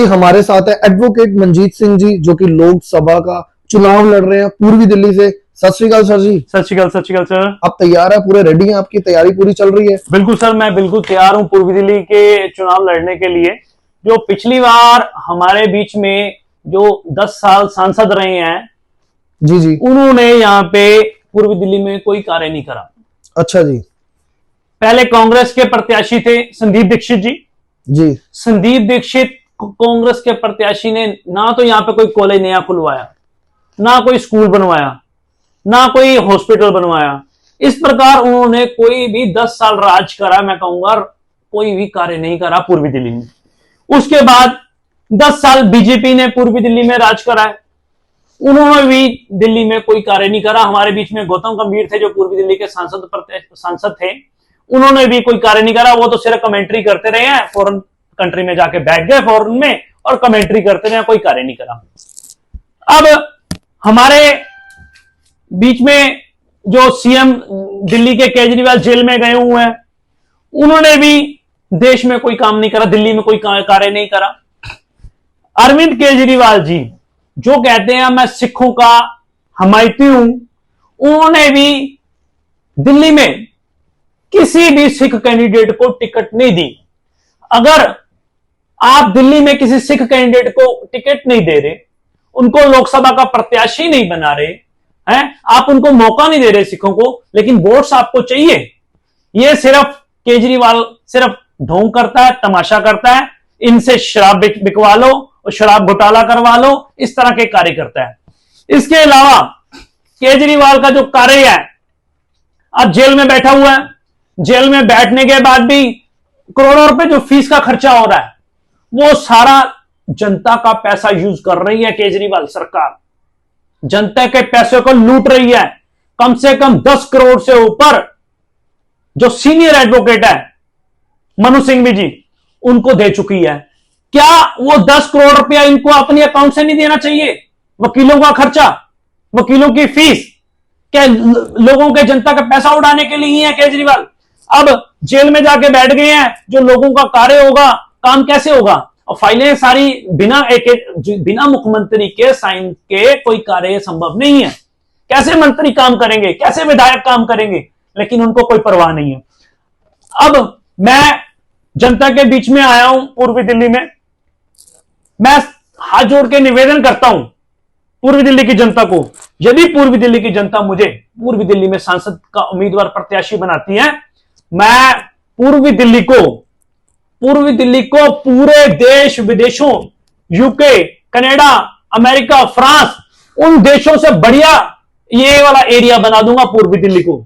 हमारे साथ है एडवोकेट मनजीत सिंह जी, जो कि लोकसभा का चुनाव लड़ रहे हैं पूर्वी दिल्ली से। सत श्री अकाल सर जी। सत श्री अकाल सर। आप तैयार है? पूरे रेडी हैं? आपकी तैयारी पूरी चल रही है? बिल्कुल सर, मैं बिल्कुल तैयार हूं पूर्वी दिल्ली के चुनाव लड़ने के लिए। जो पिछली बार हमारे बीच में जो 10 साल सांसद रहे हैं जी जी, उन्होंने यहाँ पे पूर्वी दिल्ली में कोई कार्य नहीं करा। अच्छा जी। पहले कांग्रेस के प्रत्याशी थे संदीप दीक्षित जी। संदीप दीक्षित कांग्रेस के प्रत्याशी ने ना तो यहाँ पे कोई कॉलेज नया खुलवाया, ना कोई स्कूल बनवाया, ना कोई हॉस्पिटल बनवाया। इस प्रकार उन्होंने कोई भी 10 साल राज करा, मैं कहूंगा कोई भी कार्य नहीं करा पूर्वी दिल्ली में। उसके बाद 10 साल बीजेपी ने पूर्वी दिल्ली में राज करा है, उन्होंने भी दिल्ली में कोई कार्य नहीं करा। हमारे बीच में गौतम गंभीर थे जो पूर्वी दिल्ली के सांसद थे, उन्होंने भी कोई कार्य नहीं करा। वो तो सिर्फ कमेंट्री करते रहे हैं, फॉरेन कंट्री में जाके बैठ गए फॉरेन में और कमेंट्री करते रहे, कोई कार्य नहीं करा। अब हमारे बीच में जो सीएम दिल्ली के केजरीवाल जेल में गए हुए हैं, उन्होंने भी देश में कोई काम नहीं करा, दिल्ली में कोई कार्य नहीं करा। अरविंद केजरीवाल जी जो कहते हैं मैं सिखों का हमायती हूं, उन्होंने भी दिल्ली में किसी भी सिख कैंडिडेट को टिकट नहीं दी। अगर आप दिल्ली में किसी सिख कैंडिडेट को टिकट नहीं दे रहे, उनको लोकसभा का प्रत्याशी नहीं बना रहे हैं, आप उनको मौका नहीं दे रहे सिखों को, लेकिन वोट्स आपको चाहिए। ये सिर्फ केजरीवाल सिर्फ ढोंग करता है, तमाशा करता है, इनसे शराब बिकवा लो और शराब घोटाला करवा लो, इस तरह के कार्य करता है। इसके अलावा केजरीवाल का जो कार्य है, अब जेल में बैठा हुआ है, जेल में बैठने के बाद भी करोड़ों रुपए जो फीस का खर्चा हो रहा है, वो सारा जनता का पैसा यूज कर रही है केजरीवाल सरकार। जनता के पैसे को लूट रही है। कम से कम 10 करोड़ से ऊपर जो सीनियर एडवोकेट है मनु सिंघवी जी, उनको दे चुकी है। क्या वो 10 करोड़ रुपया इनको अपने अकाउंट से नहीं देना चाहिए? वकीलों का खर्चा, वकीलों की फीस, क्या लोगों के जनता का पैसा उड़ाने के लिए ही है केजरीवाल? अब जेल में जाके बैठ गए हैं, जो लोगों का कार्य होगा, काम कैसे होगा? और फाइलें सारी बिना मुख्यमंत्री के साइन के कोई कार्य संभव नहीं है। कैसे मंत्री काम करेंगे, कैसे विधायक काम करेंगे? लेकिन उनको कोई परवाह नहीं है। अब मैं जनता के बीच में आया हूं पूर्वी दिल्ली में, मैं हाथ जोड़ के निवेदन करता हूं पूर्वी दिल्ली की जनता को, यदि पूर्वी दिल्ली की जनता मुझे पूर्वी दिल्ली में सांसद का उम्मीदवार प्रत्याशी बनाती है, मैं पूर्वी दिल्ली को पूरे देश विदेशों, यूके, कनाडा, अमेरिका, फ्रांस, उन देशों से बढ़िया ये वाला एरिया बना दूंगा पूर्वी दिल्ली को।